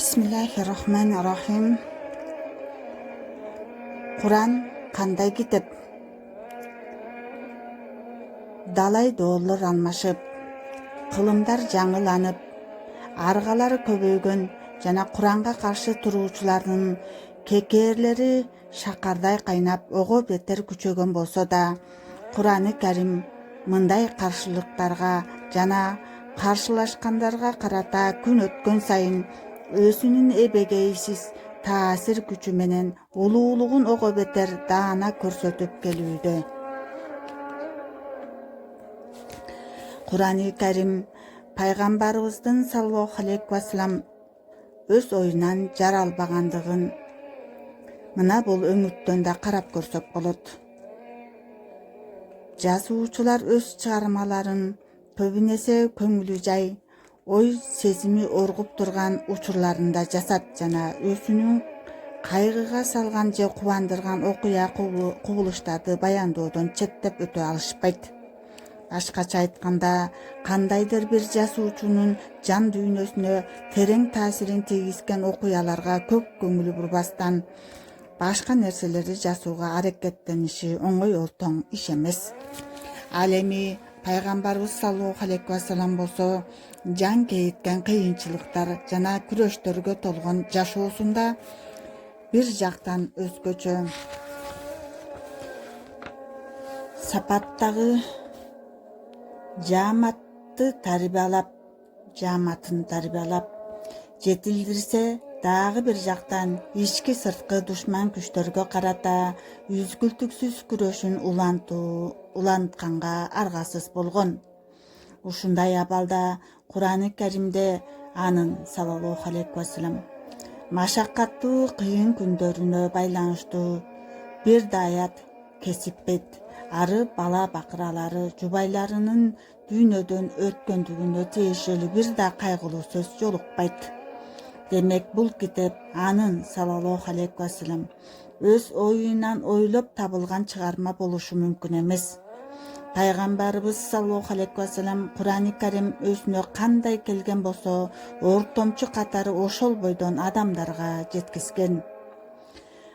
Bismillahirrahmanirrahim. Kur'an kандай kitap? Далай доолор алмашып, кылымдар жаңыланып, аргалары көбөйгөн жана Куранга каршы туруучулардын кекерлери шакардай кайнап, ого бетер күчөгөн болсо да, Кур'аны Карим мындай каршылыктарга жана каршылашкандарга карата күн өткөн сайын өзүнүн эбегейсиз таасир күчү менен улуулугун ого бетер даана көрсөтүп келүүдө. Кур'аны Карим пайгамбарыбыздын саллаллаху алейхи ва саллям өз оюнан жаралбагандыгын мына бул өңүттөн да карап көрсөк болот. Жазуучулар өз чыгармаларын көбүнесе көңүлү жай, ой сезими оргуп турган учурларында жасат жана өзүнүн кайгыга салган же кубандырган окуя кубулуштарды баяндоодон четтеп өтө алышпайт. Башкача айтканда, кандайдыр бир жазуучунун жан дүйнөсүнө терең таасирин тийгизген окуяларга көп көңүл бурбастан, башка нерселерди жазууга аракеттениши оңой олтоң иш эмес. Ал эми пайгамбарыбыз саллаллаху алейхи ва саллям болсо, жан кейиткен кыйынчылыктар жана күрөштөргө толгон жашоосунда бир жактан өзгөчө сапаттагы жаматын тарбиялап жетилдирсе, дагы бир жактан ички сырткы душман күчтөргө карата үзгүлтүксүз күрөшүн улантканга аргасыз болгон. Ушундай абалда Кур'аны Каримде анын саллаллаху алейхи ва саллям машаккаттуу кыйын күндөрүнө байланыштуу бир да аят кесиппейт. Ары бала бакыралары жубайларынын дүйнөдөн өткөндүгүнө тиешелүү бир да кайгылуу сөз жолукпайт. Демек бул китеп анын саллаллаху алейхи ва саллям өз оюнан ойлоп табылган чыгарма болушу мүмкүн эмес. Пайгамбарыбыз саллаллаху алейхи ва саллям Кур'аны Карим өзүнө кандай келген болсо, ортомчу катары ошол бойдон адамдарга жеткизген.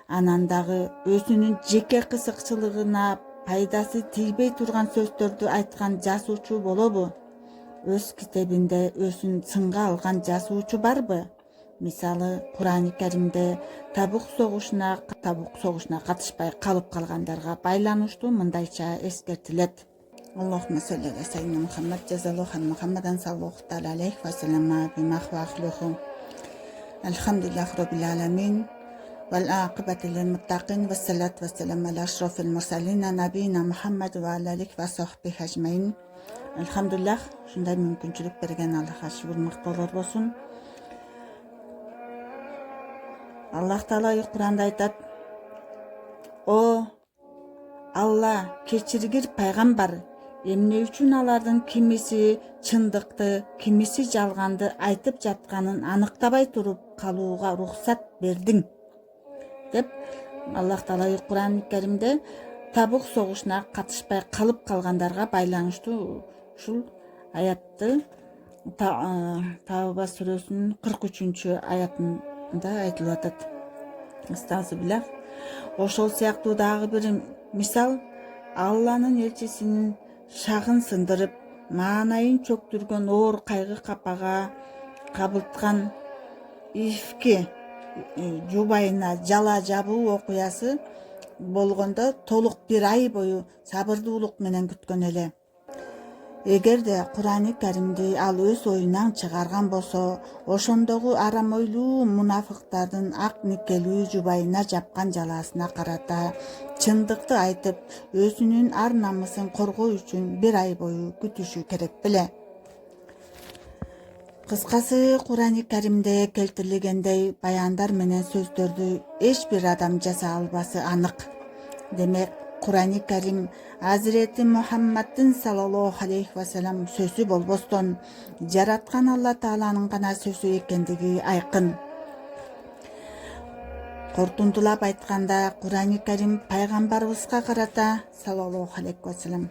Анан дагы өзүнүн жеке кызыкчылыгына пайдасы тийбей турган сөздөрдү айткан жазуучу болобу? Өз китебинде өзүн сынга алган жазуучу барбы? Мисалы, Кур'аны Каримде Табук согушуна катышпай калып калгандарга байланыштуу мындайча эскертилет. Аллахумма салли аля саййидина Мухаммад жазаллаху Мухаммадан саллаллаху алейхи ва саллям бимахвахлуху. Алхамдулиллахи роббил аламин. والعاقبة للمتقين والصلاة والسلام على أشرف المرسلين نبينا محمد وعلى آله وصحبه أجمعين. Elhamdülillah, şunday mümkünçülük bergen Allah'a şükür maqtoolor bolsun. Allah Taala Kur'anda aytat: "O Allah, keçirgir пайгамбар, эмне үчүн алардын кимиси чындыкты, кимиси жалганды айтып жатканын аныктабай туруп калууга уруксат бердиң?" деп Аллах Таала Кур'аны Каримде Табук согушуна катышпай калып калгандарга байланыштуу ушул аятты Тауба сүрөсүнүн 43-аятында айтылып атат. Астагфируллах. Ошол сыяктуу дагы бир мисал Алланын элчисинин шагын сындырып, маанайын чөктүргөн оор кайгы капага кабылткан ифки жубайына жала жабуу окуясы болгондо толук бир ай бою сабырдуулук менен күткөн эле. Эгерде Кур'аны Каримди ал өз оюнан чыгарган болсо, ошондогу арам ойлуу мунафыктардын ак никелүү жубайына жапкан жаласына карата чындыкты айтып, өзүнүн ар намысын коргоо үчүн бир ай бою күтүшү керек беле. Кыскасы, Кур'аны Каримде келтирилгендей баяндар менен сөздөрдү эч бир адам жаза албасы анык. Демек, Кур'аны Карим Азирети Мухаммаддын саллаллаху алейхи ва саллям сөзү болбостон, жараткан Алла Тааланын гана сөзү экендиги айкын. Кортунтулап айтканда, Кур'аны Карим пайгамбарыбызга карата саллаллаху алейхи ва саллям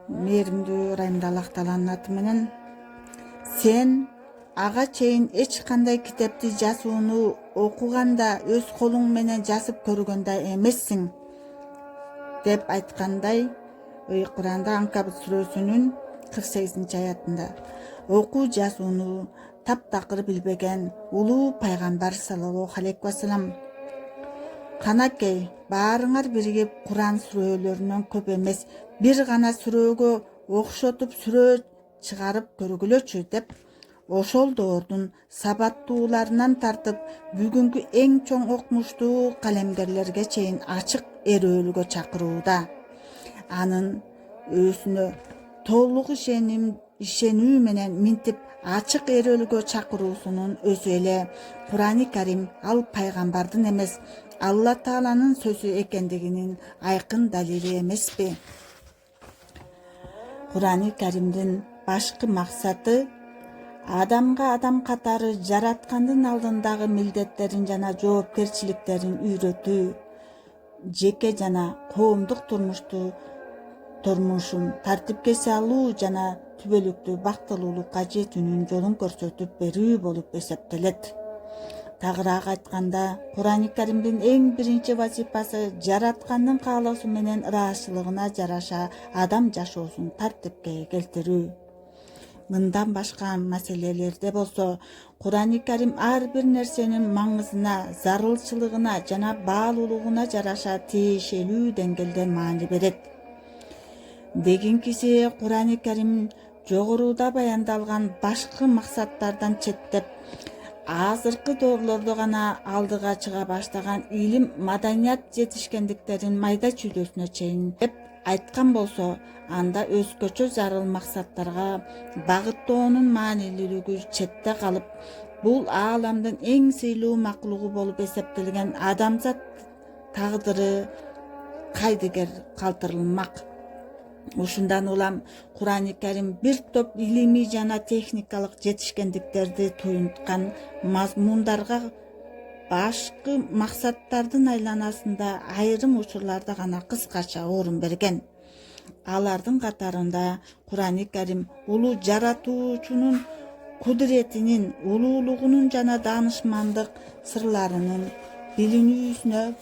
мээримдүү ырайымдуу Аллах Тааланын аты менен: "Сен ага чейин эч кандай китепти жазууну окуганда өз колуң менен жазып көргөн да эмессиң деп айткандай Куранда Анкабут сүрөсүнүн 48-аятында окуу жазууну таптакыр билбеген улуу пайгамбар саллаллаху алейхи вассалам канакей баарыңар биригип Куран сүрөлөрүнөн көп эмес бир гана сүрөгө окшотуп сүрө чыгарып көргүлөчү деп ошол доордун сабаттууларынан тартып бүгүнкү эң чоң окумуштуу калемгерлерге чейин ачык эрөөлгө чакырууда. Анын өзүнө толук ишенүү менен минтип ачык эрөөлгө чакыруусунун өзү эле Курани Карим ал пайгамбардын эмес Алла Тааланын сөзү экендигинин айкын далили эмеспи? Курани Каримдин башкы максаты адамга адам катары жараткандын алдындагы милдеттерин жана жоопкерчиликтерин үйрөтүү, жеке жана коомдук турмушун тартипке салуу жана түбөлүктүү бактылуулукка жетүүнүн жолун көрсөтүп берүү болуп эсептелет. Тагыраак айтканда, Курани Каримдин эң биринчи вазифасы жараткандын каалоосу менен ыраазычылыгына жараша адам жашоосун тартипке келтирүү. Мындан башка маселелерде болсо, Курани Карим ар бир нерсенин маңызына, зарылчылыгына жана баалуулугуна жараша тиешелүү деңгээлде маани берет. Дегенкиси Курани Карим жогоруда баяндалган башкы максаттардан четтеп, азыркы доорлордо гана алдыга чыга баштаган илим, маданият жетишкендиктерин майда чүйдөсүнө чейин деп айткан болсо, анда өзгөчө зарыл максаттарга багыттоонун маанилүүлүгү четте калып, бул ааламдын эң сыйлуу маклугу болуп эсептелген адамзат тагдыры кайдыгер калтырылмак. Ушундан улам Курани Карим бир топ илимий жана техникалык жетишкендиктерди туюнткан мазмундарга башкы максаттардын айланасында айрым учурларда гана кыскача орун берген. Алардын катарында Курани Карим улуу жаратуучунун кудуретинин, улуулугунун жана даанышмандык сырларынын билинүүсүнө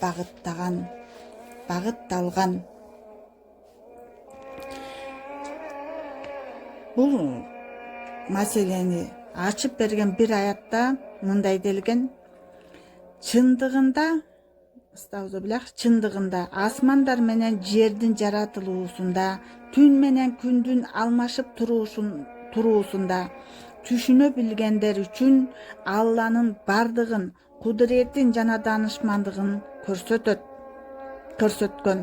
багытталган. Бул маселени ачып берген бир аятта мындай делген: чындыгында асмандар менен жердин жаратылуусунда, түн менен күндүн алмашып туруусунда түшүнө билгендер үчүн Алланын бардыгын, кудуретин жана даанышмандыгын көрсөткөн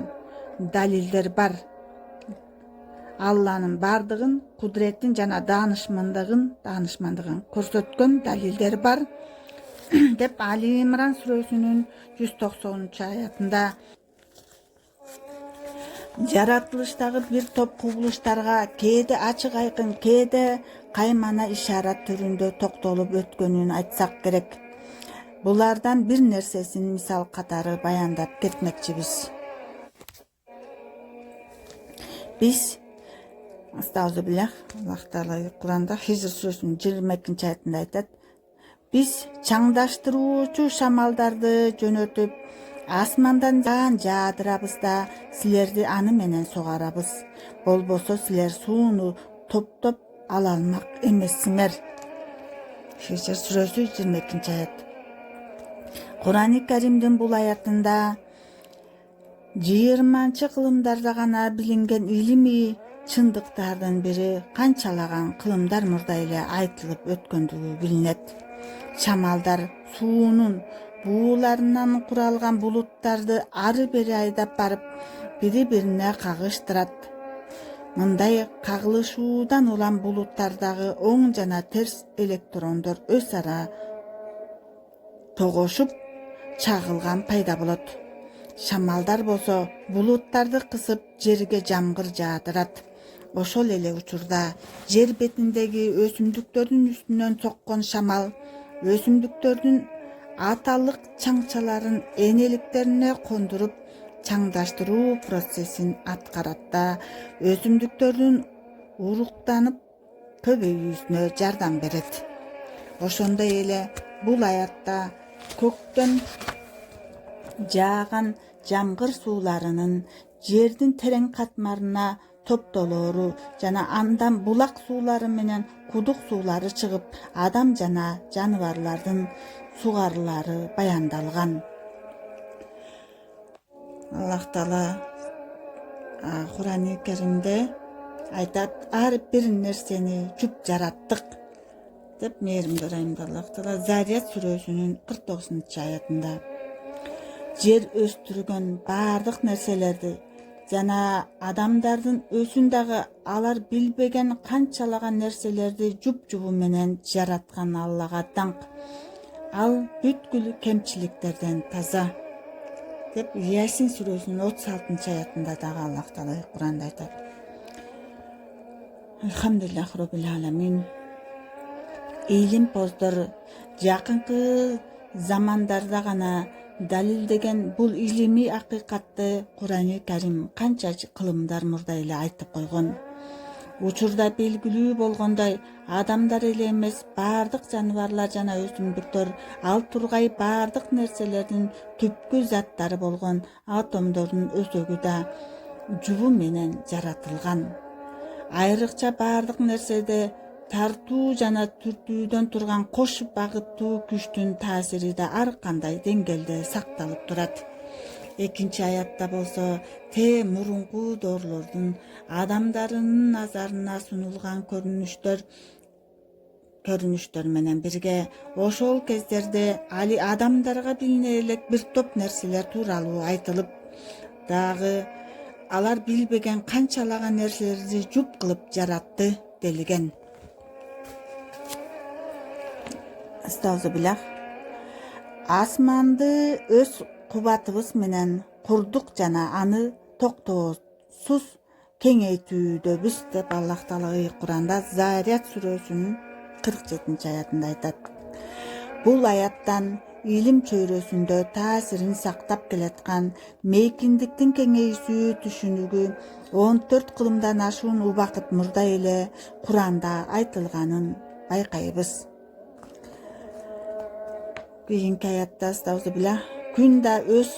далилдер бар. Алланын бардыгын, кудуретин жана даанышмандыгын көрсөткөн далилдер бар деп Али Имран сүрөсүнүн 190-аятында жаратылыштагы бир топ кубулуштарга кээде ачык айкын, кээде каймана ишарат түрүндө токтолуп өткөнүн айтсак керек. Булардан бир нерсесин мисал катары баяндап кетмекчибиз. Биз Аллах Таала Куранда Хижр сүрөсүнүн 22-аятында айтат: биз чаңдаштыруучу шамалдарды жөнөтүп, асмандан жаадырабыз да силерди аны менен сугарабыз. Болбосо силер сууну топтоп ала алмак эмессиңер. Хижр сүрөсү 22-аят. Курани Каримдин бул аятында 20-кылымдарда гана билинген илимий чындыктардын бири канчалаган кылымдар мурда эле айтылып өткөндүгү билинет. Шамалдар суунун бууларынан куралган булуттарды ары бери айдап барып, бири-бирине кагыштырат. Мындай кагылышуудан улам булуттардагы оң жана терс электрондор өз ара тогошуп, чагылган пайда болот. Шамалдар болсо булуттарды кысып, жерге жамгыр жаадырат. Ошол эле учурда жер бетиндеги өсүмдүктөрдүн үстүнөн соккон шамал өсүмдүктөрдүн аталык чаңчаларын энеликтерине кондуруп, чаңдаштыруу процессин аткарат да өсүмдүктөрдүн уруктанып көбөйүүсүнө жардам берет. Ошондой эле бул аятта көктөн жааган жамгыр сууларынын жердин терең катмарына топтолоору жана андан булак суулары менен кудук суулары чыгып, адам жана жаныбарлардын сугарылары баяндалган. Аллах Таала Кур'ан-ы Керимде айтат, ар бир нерсени жүп жараттык деп мээримдүү Райымды Аллах Таала Зарiyat сүрөсүнүн 49-аятында жер өстүргөн баардык нерселерди жана адамдардын өсүн дагы алар билбеген канчалаган нерселерди жуп-жубу менен жараткан Аллага даңк. Ал бүткүл кемчиликтерден таза деп Ясин сүрөсүнүн 36-аятында дагы Аллах Таала Кур'анда айтат. Алхамдулиллах роббил аламин. Илимпоздор жакынкы замандарда гана далилдеген бул илимий акыйкатты Кур'ан-ы Карим канча кылымдар мурда эле айтып койгон. Учурда белгилүү болгондой, адамдар эле эмес, баардык жаныбарлар жана өсүмдүктөр ал тургай баардык нерселердин түпкү заттары болгон атомдордун өсөгү да жубу менен жаратылган. Айрыкча баардык нерседе тартуу жана түртүүдөн турган кош багыттуу күчтүн таасири да ар кандай деңгээлде сакталып турат. Экинчи аятта болсо мурунку доорлордун адамдарынын назарына сунулган көрүнүштөр менен бирге ошол кездерде али адамдарга билине элек бир топ нерселер тууралуу айтылып, дагы алар билбеген канчалаган нерселерди жуп кылып жаратты делген. Астагфируллах. Асманды өз кубатыбыз менен курдук жана аны токтоосуз кеңейтүүдөбүз деп Аллах Таала Кур'анда Зарiyat сүрөсүнүн 47-аятында айтат. Бул аяттан илим чөйрөсүндө таасирин сактап келаткан мейкиндиктин кеңейүүсү түшүнүгү 14 кылымдан ашуун убакыт мурда эле Кур'анда айтылганын байкайбыз. Кийинки аятта күн да өз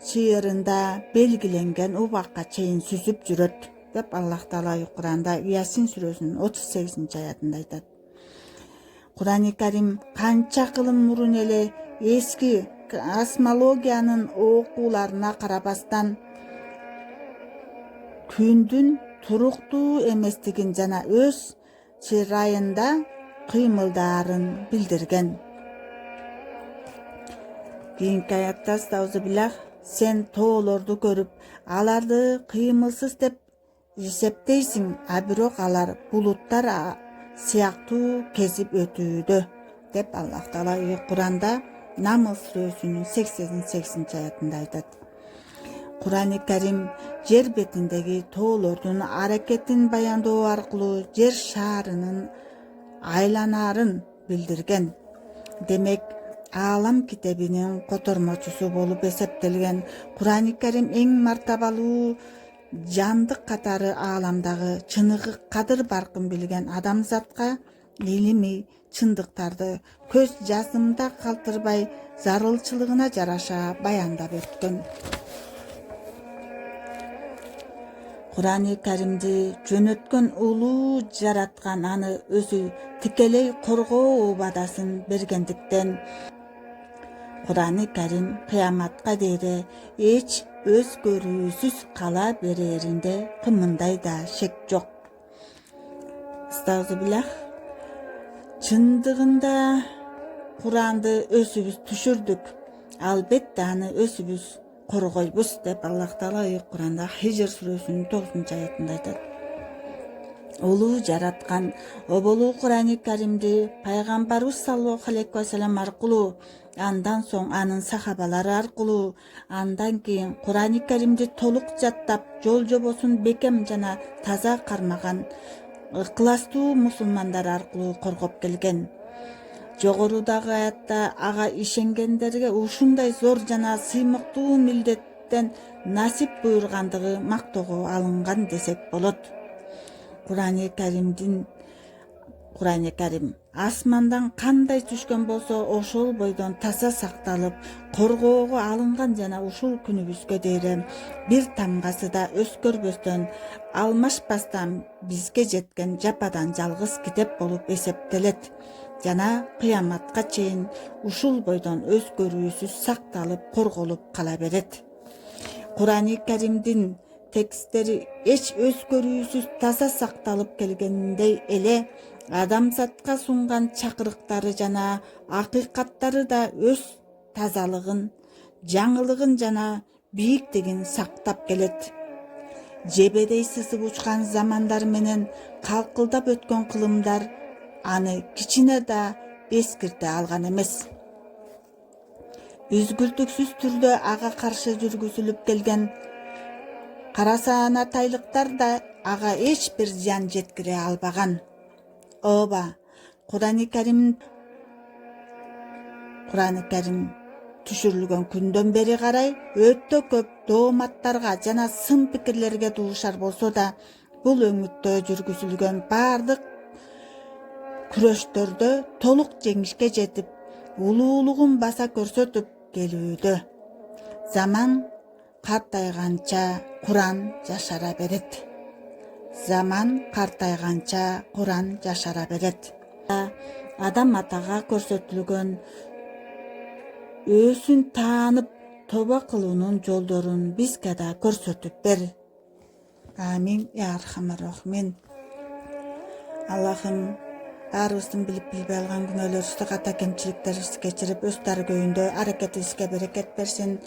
чыйырында белгиленген убакка чейин сүзүп жүрөт деп Аллах Таала Кур'анда Ясин сүрөсүнүн 38-аятында айтат. Кур'ан-ы Карим канча кылым мурун эле эски космологиянын окууларына карабастан күндүн туруктуу эместигин жана өз чырайында кыймылдарын билдирген. Кийинки аятта сен тоолорду көрүп, аларды кыймылсыз деп эсептейсиң, а бирок алар булуттар сыяктуу кезип өтүүдө деп Аллах Таала Кур'анда Намл сүрөсүнүн 88-аятында айтат. Кур'ан-ы Карим жер бетиндеги тоолордун аракетин баяндоо аркылуу жер шаарынын айланарын билдирген. Демек, Аалам китебинин котормочусу болуп эсептелген Кур'ан-ы Карим эң мартабалуу жандык катары ааламдагы чыныгы кадыр баркын билген адамзатка илимий чындыктарды көз жазымда калтырбай зарылчылыгына жараша баяндап өткөн. Кур'ан-ы Каримди жөнөткөн улуу жараткан аны өзү тикелей коргоо убадасын бергендиктен Кур'ан-ы Карим кыяматка дейре эч өзгөрүүсүз кала береринде кымындай да шек жок. Астагфируллах. Чындыгында Кур'анды өзүбүз түшүрдүк. Албетте аны өзүбүз коргойбуз деп Аллах Таала Кур'анда Хижр сүрөсүнүн 9-аятында айтат. Улуу жараткан оболуу Кур'ан-ы Каримди пайгамбарыбыз саллаллаху алейхи ва саллям аркылуу, андан соң анын сахабалары аркылуу, андан кийин Кур'ан-ы Каримди толук жаттап, жол жобосун бекем жана таза кармаган ыкыластуу мусулмандар аркылуу коргоп келген. Жогорудагы аятта ага ишенгендерге ушундай зор жана сыймыктуу милдеттен насип буйргандыгы мактоого алынган десек болот. Кур'ан-ы Каримдин Кур'ан-ы Карим асмандан кандай түшкөн болсо ошол бойдон таса сакталып коргоого алынган жана ушул күнүбүзгө дейре бир тамгасы да өзгөрбөстөн алмашпастан бизге жеткен жападан жалгыз китеп болуп эсептелет жана кыяматка чейин ушул бойдон өзгөрүүсүз сакталып корголуп кала берет. Кур'ан-ы Каримдин тексттери эч өзгөрүүсүз таза сакталып келгениндей эле адамзатка сунган чакырыктары жана акыйкаттары да өз тазалыгын, жаңылыгын жана бийиктигин сактап келет. Жебедей сызып учкан замандар менен калкылдап өткөн кылымдар аны кичине да эскирте алган эмес. Үзгүлтүксүз түрдө ага каршы жүргүзүлүп келген карасаанатайлыктар да ага эч бир зыян жеткире албаган. Ооба, Кур'ан-ы Карим түшүрүлгөн күндөн бери карай өтө көп дооматтарга жана сын пикирлерге дуушар болсо да, бул өңүттө жүргүзүлгөн баардык күрөштөрдө толук жеңишке жетип, улуулугун баса көрсөтүп келүүдө. Заман картайганча Кур'ан жашара берет. Заман картайганча Кур'ан жашара берет. Адам атага көрсөтүлгөн өзүн таанып тоба кылуунун жолдорун бизге да көрсөтүп бер. Амин я архамар рахимин. Аллахым баарыбыздын билип билбей алган күнөөлөрүбүздү, ката кемчиликтерибизди кечирип, өз даргөйүндө аракетибизге берекет берсин.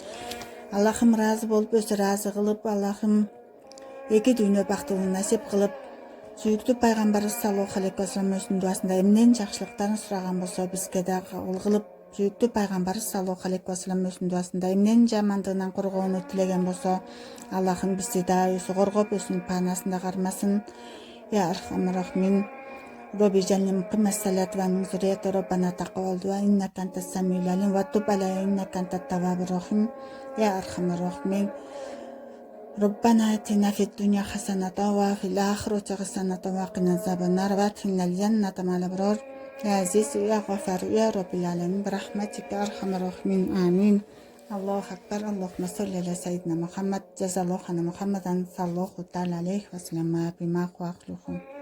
Аллахым разы болуп, өзү разы кылып, Аллахым эки дүйнө бактылыгын насип кылып, сүйүктүү пайгамбарыбыз саллаллаху алейхи вассалам өзүнүн дуасында эмненин жакшылыктарын сураган болсо бизге да кабыл кылып, сүйүктүү пайгамбарыбыз саллаллаху алейхи вассалам өзүнүн дуасында эмненин жамандыгынан коргоону тилеген болсо, Аллахым бизди да өзү коргоп, өзүнүн паанасында кармасын. Я архамар рахимин. Rabbi jallim qimmas salat va min zurriyati Rabbana taqabbal du'a innaka antas samiul alim wa tub alayna innaka antat tawwabur rahim. Ya arhamar rahimin. Rabbana atina fid dunya hasanatan wa fil akhirati hasanatan wa qina azaban nar wa adkhilna al jannata ma'al abrar. Ya aziz ya ghafar ya rabbil alamin bi rahmatika arhamar rahimin. Amin. Allahu akbar. Allahumma salli ala sayyidina Muhammad. Jazallahu anna Muhammadan sallallahu ta'ala alayhi wa sallam bima huwa akhluhum.